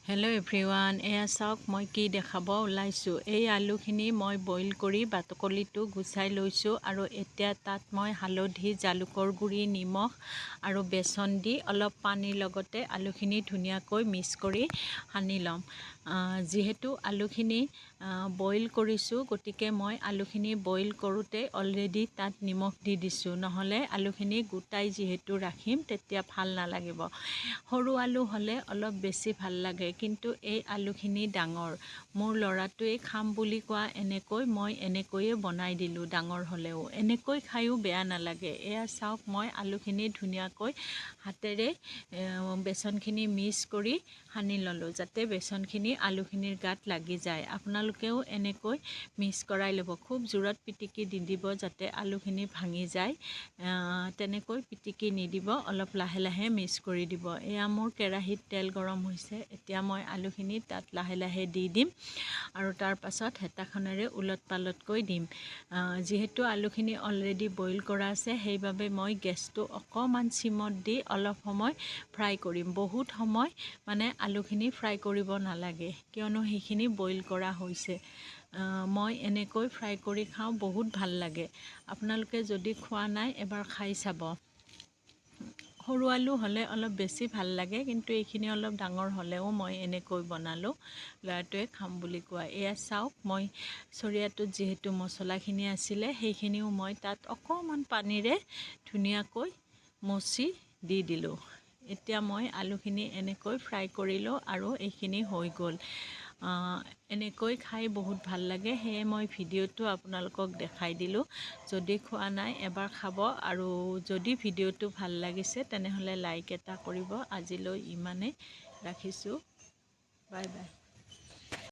Hello' everyone, এয়া চাওক মই কি দেখাব ওলাইছোঁ। এই আলুখিনি মই বইল কৰি বাকলিটো গুচাই লৈছোঁ আৰু এতিয়া তাত মই হালধি, জালুকৰ গুড়ি, নিমখ আৰু বেচন দি অলপ পানীৰ লগতে আলুখিনি ধুনীয়াকৈ মিক্স কৰি সানি ল'ম। যিহেতু আলুখিনি বইল কৰিছোঁ, গতিকে মই আলুখিনি বইল কৰোঁতে অলৰেডি তাত নিমখ দি দিছোঁ, নহ'লে আলুখিনি গোটাই যিহেতু ৰাখিম তেতিয়া ভাল নালাগিব। সৰু আলু হ'লে অলপ বেছি ভাল লাগে, কিন্তু এই আলুখিনি ডাঙৰ। মোৰ ল'ৰাটোৱে খাম বুলি কোৱা মই এনেকৈয়ে বনাই দিলোঁ। ডাঙৰ হ'লেও এনেকৈ খায়ো বেয়া নালাগে। এয়া চাওক, মই আলুখিনি ধুনীয়াকৈ হাতেৰে বেচনখিনি মিক্স কৰি সানি ল'লোঁ, যাতে বেচনখিনি আলুখিনিৰ গাত লাগি যায়। আপোনালোকেও এনেকৈ মিক্স কৰাই ল'ব। খুব জোৰত পিটিকি দি দিব যাতে আলুখিনি ভাঙি যায়। তেনেকৈ পিটিকি নিদিব, অলপ লাহে লাহে মিক্স কৰি দিব। এয়া মোৰ কেৰাহীত তেল গৰম হৈছে। এতিয়া মই আলুখিনি তাত লাহে লাহে দি দিম আৰু তাৰ পাছত হেতাখনেৰে ওলট পালটকৈ দিম। যিহেতু আলুখিনি অলৰেডি বইল কৰা আছে, সেইবাবে মই গেছটো অকণমান চিমত দি অলপ সময় ফ্ৰাই কৰিম। বহুত সময় আলুখিনি ফ্ৰাই কৰিব নালাগে, কিয়নো সেইখিনি বইল কৰা হৈছে। মই এনেকৈ ফ্ৰাই কৰি খাওঁ, বহুত ভাল লাগে। আপোনালোকে যদি খোৱা নাই, এবাৰ খাই চাব। সৰু আলু হ'লে অলপ বেছি ভাল লাগে, কিন্তু এইখিনি অলপ ডাঙৰ হ'লেও মই এনেকৈ বনালোঁ, ল'ৰাটোৱে খাম বুলি কোৱা। এয়া চাওক, মই চৰিয়াটোত যিহেতু মছলাখিনি আছিলে, সেইখিনিও মই তাত অকণমান পানীৰে ধুনীয়াকৈ মচি দি দিলোঁ। এতিয়া মই আলুখিনি এনেকৈ ফ্ৰাই কৰিলোঁ আৰু এইখিনি হৈ গ'ল। এনেকৈ খাই বহুত ভাল লাগে, সেয়ে মই ভিডিঅ'টো আপোনালোকক দেখাই দিলোঁ। যদি খোৱা নাই, এবাৰ খাব, আৰু যদি ভিডিঅ'টো ভাল লাগিছে তেনেহ'লে লাইক এটা কৰিব। আজিলৈ ইমানেই, ৰাখিছোঁ। Bye bye.